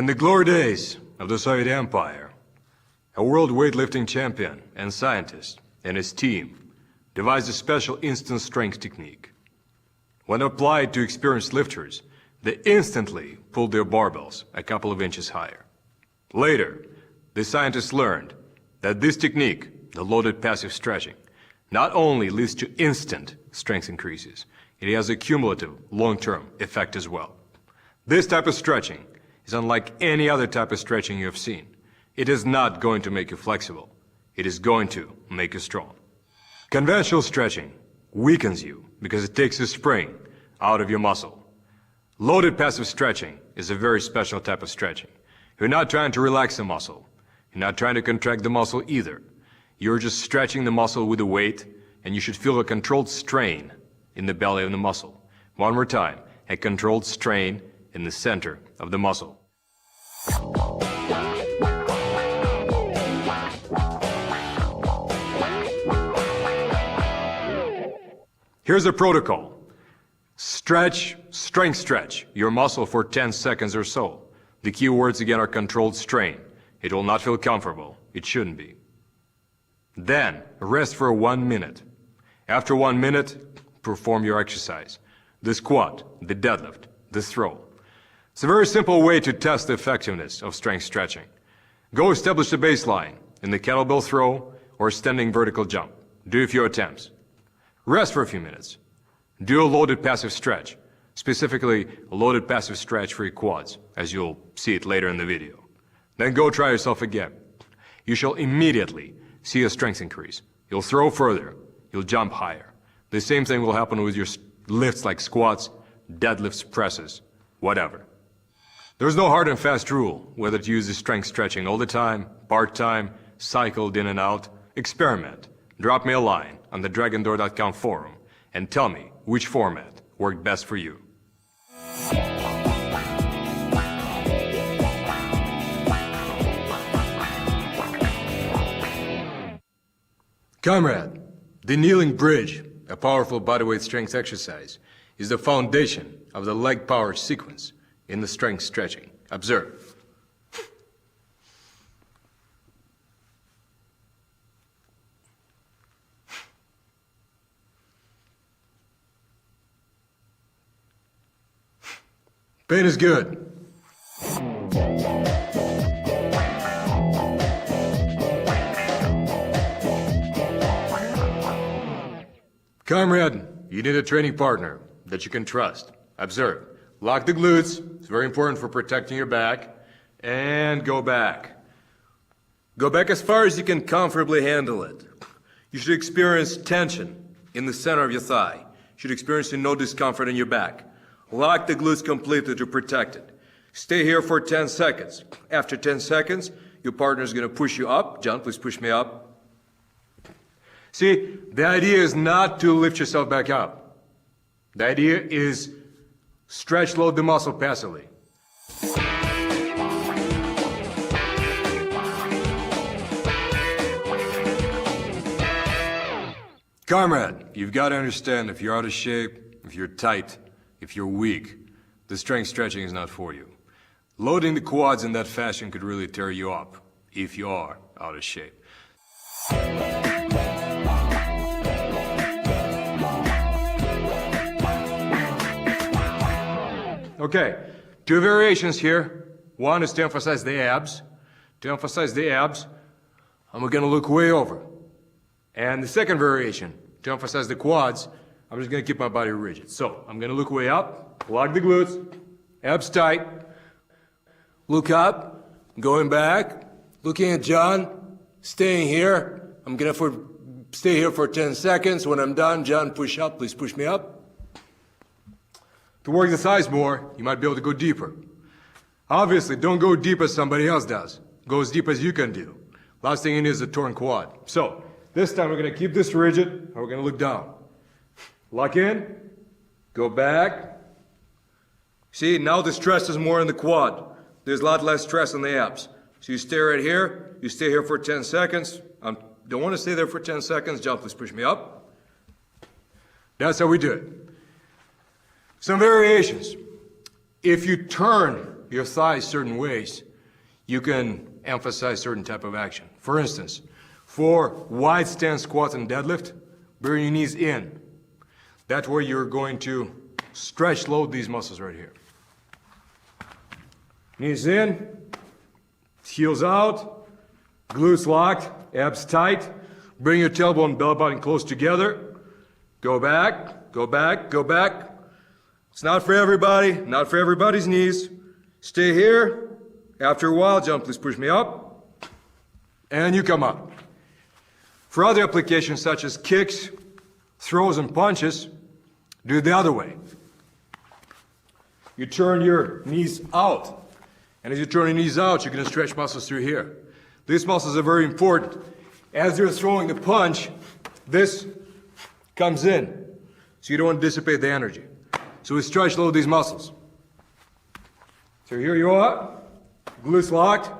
the glory days of the Soviet Empire, a world weightlifting champion and scientist and his team devised a special instant strength technique. When applied to experienced lifters, they instantly pulled their barbells a couple of inches higher. Later, the scientists learned that this technique, the loaded passive stretching, not only leads to instant strength increases, it has a cumulative long-term effect as well. This type of stretching is unlike any other type of stretching you have seen. It is not going to make you flexible. It is going to make you strong. Conventional stretching weakens you because it takes the spring out of your muscle. Loaded passive stretching is a very special type of stretching. You're not trying to relax the muscle. You're not trying to contract the muscle either. You're just stretching the muscle with a weight, and you should feel a controlled strain in the belly of the muscle. One more time, a controlled strain in the center of the muscle. Here's a protocol. Stretch, strength stretch, your muscle for 10 seconds or so. The key words again are controlled strain. It will not feel comfortable. It shouldn't be. Then, rest for 1 minute. After 1 minute, perform your exercise. The squat, the deadlift, the throw. It's a very simple way to test the effectiveness of strength stretching. Go establish the baseline in the kettlebell throw or standing vertical jump. Do a few attempts. Rest for a few minutes. Do a loaded passive stretch, specifically a loaded passive stretch for your quads, as you'll see it later in the video. Then go try yourself again. You shall immediately see a strength increase. You'll throw further. You'll jump higher. The same thing will happen with your lifts like squats, deadlifts, presses, whatever. There's no hard and fast rule whether to use the strength stretching all the time, part-time, cycled in and out. Experiment. Drop me a line on the dragondoor.com forum and tell me which format worked best for you. Comrade, the kneeling bridge, a powerful bodyweight strength exercise, is the foundation of the leg power sequence in the strength stretching. Observe. Pain is good. Comrade, you need a training partner that you can trust. Observe. Lock the glutes. It's very important for protecting your back. And go back. Go back as far as you can comfortably handle it. You should experience tension in the center of your thigh. You should experience no discomfort in your back. Lock the glutes completely to protect it. Stay here for 10 seconds. After 10 seconds, your partner is going to push you up. John, please push me up. See, the idea is not to lift yourself back up. The idea is stretch load the muscle passively. Comrade, you've got to understand if you're out of shape, if you're tight, if you're weak, the strength stretching is not for you. Loading the quads in that fashion could really tear you up if you are out of shape. Okay, 2 variations here. One is to emphasize the abs. To emphasize the abs, I'm going to look way over. And the second variation, to emphasize the quads, I'm just going to keep my body rigid. So, I'm going to look way up, lock the glutes, abs tight, look up, going back, looking at John, staying here. I'm going to stay here for 10 seconds. When I'm done, John, push up. Please push me up. To work the thighs more, you might be able to go deeper. Obviously, don't go deep as somebody else does. Go as deep as you can do. Last thing you need is a torn quad. So, this time we're going to keep this rigid, and we're going to look down. Lock in, go back. See, now the stress is more in the quad. There's a lot less stress in the abs. So you stay right here, you stay here for 10 seconds. I don't want to stay there for 10 seconds. John, please push me up. That's how we do it. Some variations. If you turn your thighs certain ways, you can emphasize certain type of action. For instance, for wide stance squats and deadlift, bring your knees in. That's where you're going to stretch load these muscles right here. Knees in, heels out, glutes locked, abs tight. Bring your tailbone and belly button close together. Go back, go back, go back. It's not for everybody, not for everybody's knees. Stay here. After a while, jump, please push me up. And you come up. For other applications such as kicks, throws, and punches, do it the other way. You turn your knees out. And as you turn your knees out, you're going to stretch muscles through here. These muscles are very important. As you're throwing the punch, this comes in. So you don't want to dissipate the energy. So we stretch load these muscles. So here you are. Glutes locked,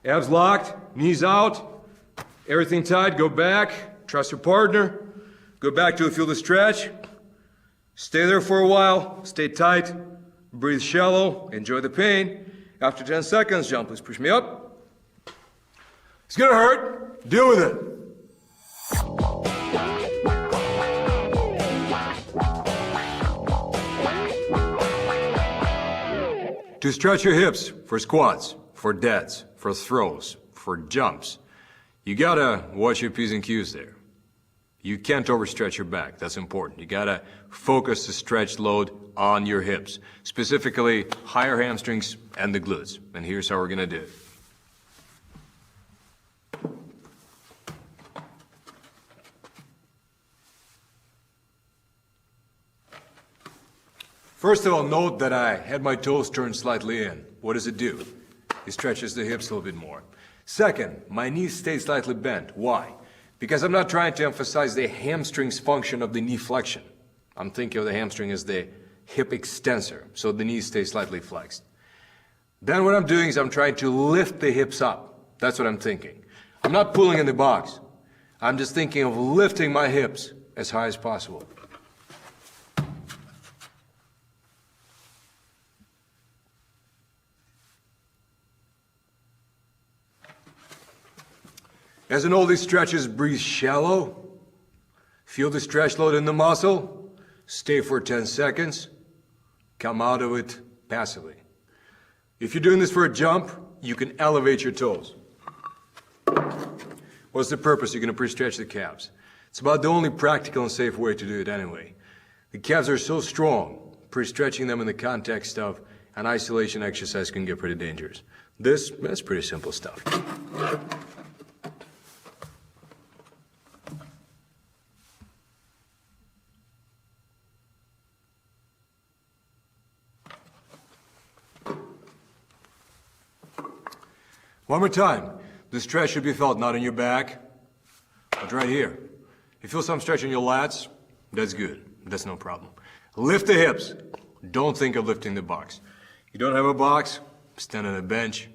abs locked, knees out, everything tight. Go back, trust your partner. Go back to feel the stretch. Stay there for a while, stay tight, breathe shallow, enjoy the pain. After 10 seconds, jump, please push me up. It's gonna hurt, deal with it. To stretch your hips for squats, for deads, for throws, for jumps, you gotta watch your P's and Q's there. You can't overstretch your back, that's important. You gotta focus the stretch load on your hips, specifically higher hamstrings and the glutes. And here's how we're gonna do it. First of all, note that I had my toes turned slightly in. What does it do? It stretches the hips a little bit more. Second, my knees stay slightly bent. Why? Because I'm not trying to emphasize the hamstring's function of the knee flexion. I'm thinking of the hamstring as the hip extensor, so the knees stay slightly flexed. Then what I'm doing is I'm trying to lift the hips up. That's what I'm thinking. I'm not pulling in the box. I'm just thinking of lifting my hips as high as possible. As in all these stretches, breathe shallow. Feel the stretch load in the muscle. Stay for 10 seconds. Come out of it passively. If you're doing this for a jump, you can elevate your toes. What's the purpose? You're going to pre-stretch the calves. It's about the only practical and safe way to do it anyway. The calves are so strong, pre-stretching them in the context of an isolation exercise can get pretty dangerous. That's pretty simple stuff. One more time. The stretch should be felt not in your back, but right here. If you feel some stretch in your lats, that's good. That's no problem. Lift the hips. Don't think of lifting the box. You don't have a box? Stand on a bench.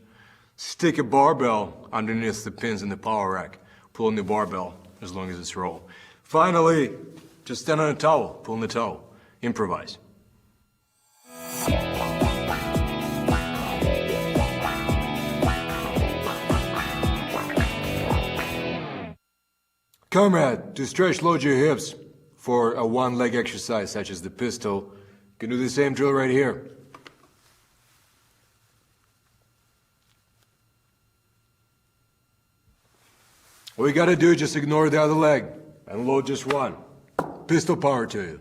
Stick a barbell underneath the pins in the power rack. Pull in the barbell as long as it's rolled. Finally, just stand on a towel. Pull in the towel. Improvise. Comrade, to stretch load your hips for a one-leg exercise such as the pistol, you can do the same drill right here. All you gotta do is just ignore the other leg and load just one. Pistol power to you.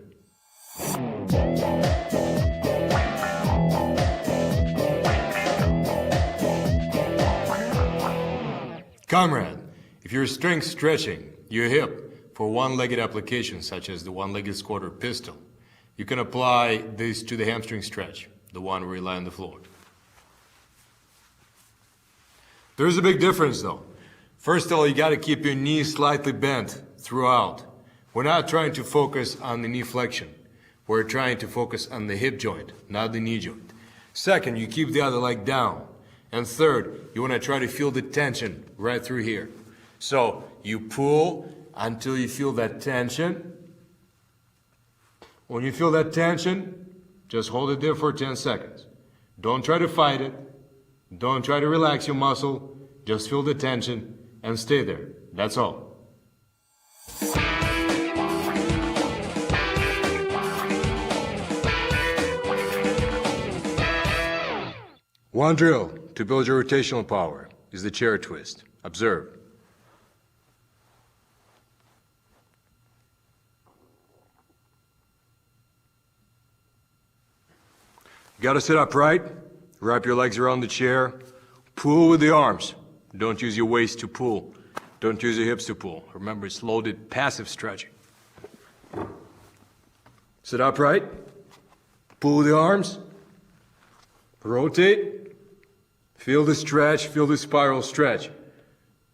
Comrade, if you're strength stretching your hip for one-legged applications such as the one-legged squat or pistol, you can apply this to the hamstring stretch, the one where you lie on the floor. There's a big difference though. First of all, you got to keep your knees slightly bent throughout. We're not trying to focus on the knee flexion. We're trying to focus on the hip joint, not the knee joint. Second, you keep the other leg down. And third, you want to try to feel the tension right through here. So you pull until you feel that tension. When you feel that tension, just hold it there for 10 seconds. Don't try to fight it. Don't try to relax your muscle. Just feel the tension and stay there. That's all. One drill to build your rotational power is the chair twist. Observe. You gotta sit upright, wrap your legs around the chair, pull with the arms. Don't use your waist to pull. Don't use your hips to pull. Remember, it's loaded passive stretching. Sit upright, pull with the arms, rotate, feel the stretch, feel the spiral stretch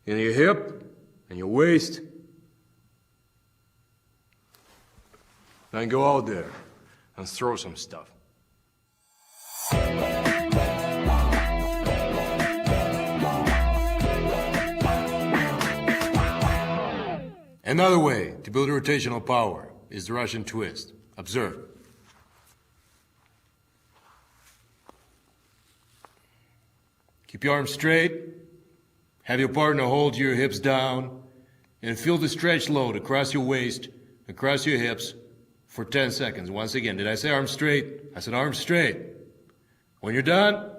in your hip and your waist. Then go out there and throw some stuff. Another way to build rotational power is the Russian twist. Observe. Keep your arms straight. Have your partner hold your hips down and feel the stretch load across your waist, across your hips for 10 seconds. Once again, did I say arms straight? I said arms straight. When you're done,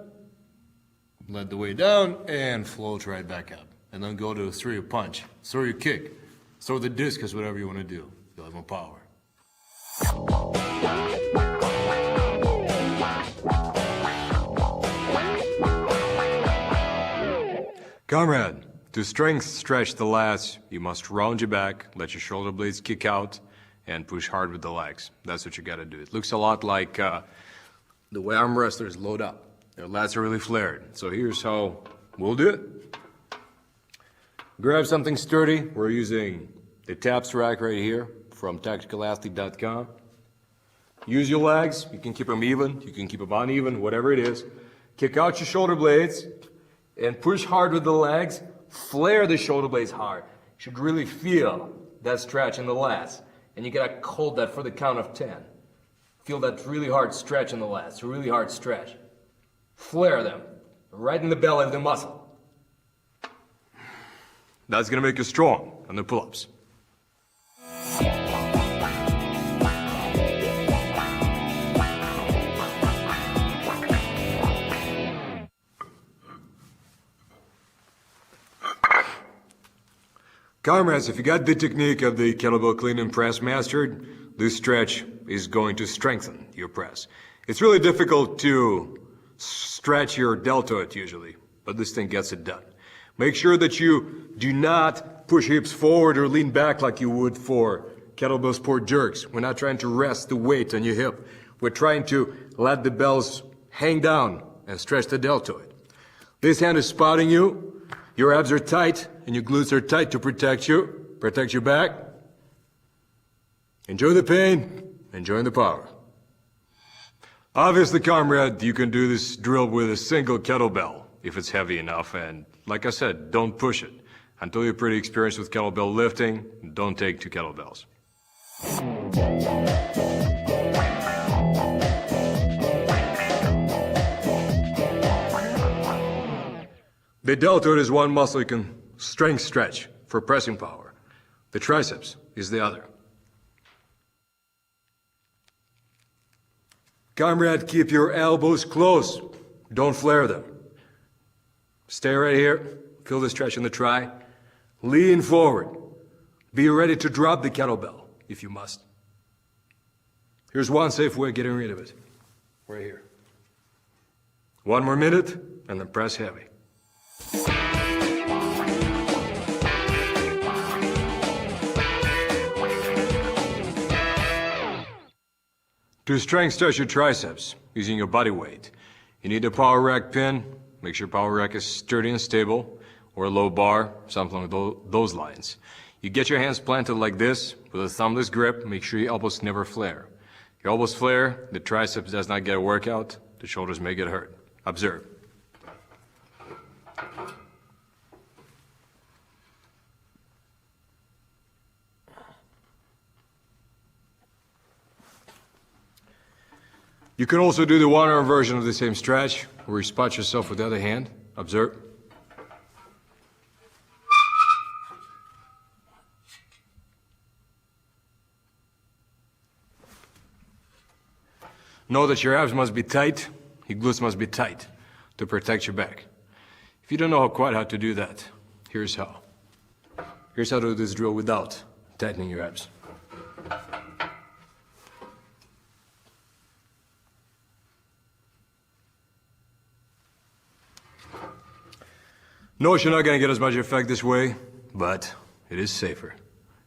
let the weight down and float right back up. And then go to throw your punch, throw your kick, throw the discus, whatever you want to do. You'll have more power. Comrade, to strength stretch the lats, you must round your back, let your shoulder blades kick out, and push hard with the legs. That's what you gotta do. It looks a lot like the way arm wrestlers load up. Their lats are really flared. So here's how we'll do it. Grab something sturdy. We're using the taps rack right here from tacticalathlete.com. Use your legs. You can keep them even. You can keep them uneven, whatever it is. Kick out your shoulder blades and push hard with the legs. Flare the shoulder blades hard. You should really feel that stretch in the lats. And you gotta hold that for the count of 10. Feel that really hard stretch in the lats, a really hard stretch. Flare them, right in the belly of the muscle. That's gonna make you strong on the pull-ups. Comrades, if you got the technique of the kettlebell clean and press mastered, this stretch is going to strengthen your press. It's really difficult to stretch your deltoid usually, but this thing gets it done. Make sure that you do not push hips forward or lean back like you would for kettlebell sport jerks. We're not trying to rest the weight on your hip. We're trying to let the bells hang down and stretch the deltoid. This hand is spotting you. Your abs are tight and your glutes are tight to protect you. Protect your back. Enjoy the pain, enjoy the power. Obviously, comrade, you can do this drill with a single kettlebell if it's heavy enough, and like I said, don't push it. Until you're pretty experienced with kettlebell lifting, don't take 2 kettlebells. The deltoid is one muscle you can strength stretch for pressing power. The triceps is the other. Comrade, keep your elbows close. Don't flare them. Stay right here. Feel the stretch in the tri. Lean forward. Be ready to drop the kettlebell if you must. Here's one safe way of getting rid of it. Right here. 1 more minute, and then press heavy. To strength stretch your triceps using your body weight, you need a power rack pin. Make sure power rack is sturdy and stable, or a low bar, something along those lines. You get your hands planted like this with a thumbless grip. Make sure your elbows never flare. Your elbows flare, the triceps does not get a workout. The shoulders may get hurt. Observe. You can also do the one-arm version of the same stretch, where you spot yourself with the other hand. Observe. Know that your abs must be tight, your glutes must be tight to protect your back. If you don't know quite how to do that, here's how. Here's how to do this drill without tightening your abs. No, you're not gonna get as much effect this way, but it is safer.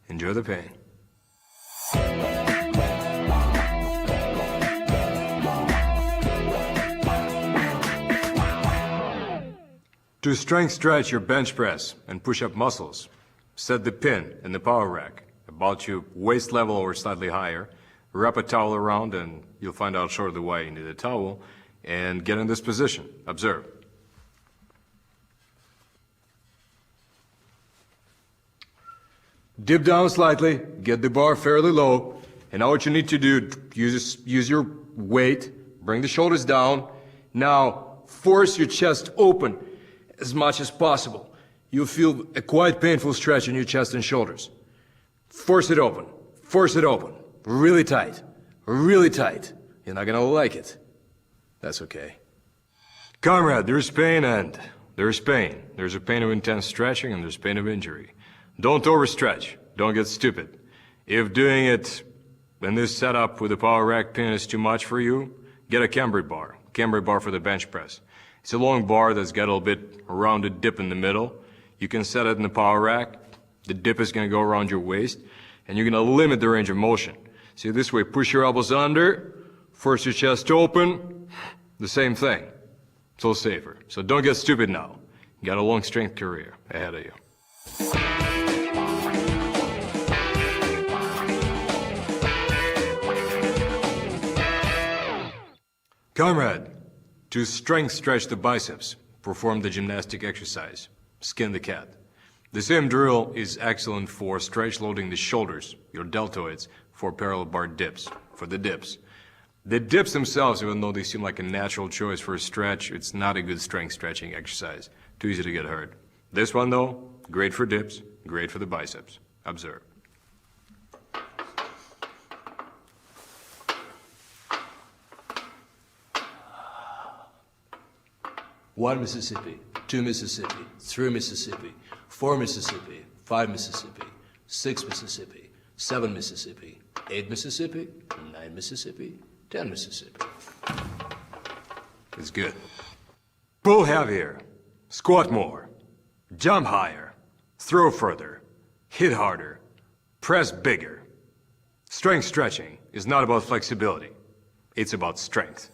Enjoy the pain. To strength stretch your bench press and push-up muscles, set the pin in the power rack about your waist level or slightly higher, wrap a towel around and you'll find out shortly why you need a towel, and get in this position. Observe. Dip down slightly, get the bar fairly low, and now what you need to do, use your weight, bring the shoulders down. Now, force your chest open as much as possible. You'll feel a quite painful stretch in your chest and shoulders. Force it open, really tight, really tight. You're not gonna like it. That's okay. Comrade, there's pain and there's pain. There's a pain of intense stretching and there's pain of injury. Don't overstretch. Don't get stupid. If doing it in this setup with a power rack pin is too much for you, get a cambered bar. Cambered bar for the bench press. It's a long bar that's got a little bit rounded dip in the middle. You can set it in the power rack. The dip is going to go around your waist, and you're going to limit the range of motion. See, this way, push your elbows under, force your chest open. The same thing. It's a little safer. So don't get stupid now. You got a long strength career ahead of you. Comrade, to strength stretch the biceps, perform the gymnastic exercise, skin the cat. The same drill is excellent for stretch loading the shoulders, your deltoids, for parallel bar dips, for the dips. The dips themselves, even though they seem like a natural choice for a stretch, it's not a good strength stretching exercise. Too easy to get hurt. This one though, great for dips, great for the biceps. Observe. 1 Mississippi, 2 Mississippi, 3 Mississippi, 4 Mississippi, 5 Mississippi, 6 Mississippi, 7 Mississippi, 8 Mississippi, 9 Mississippi, 10 Mississippi. It's good. Pull heavier, squat more, jump higher, throw further, hit harder, press bigger. Strength stretching is not about flexibility. It's about strength.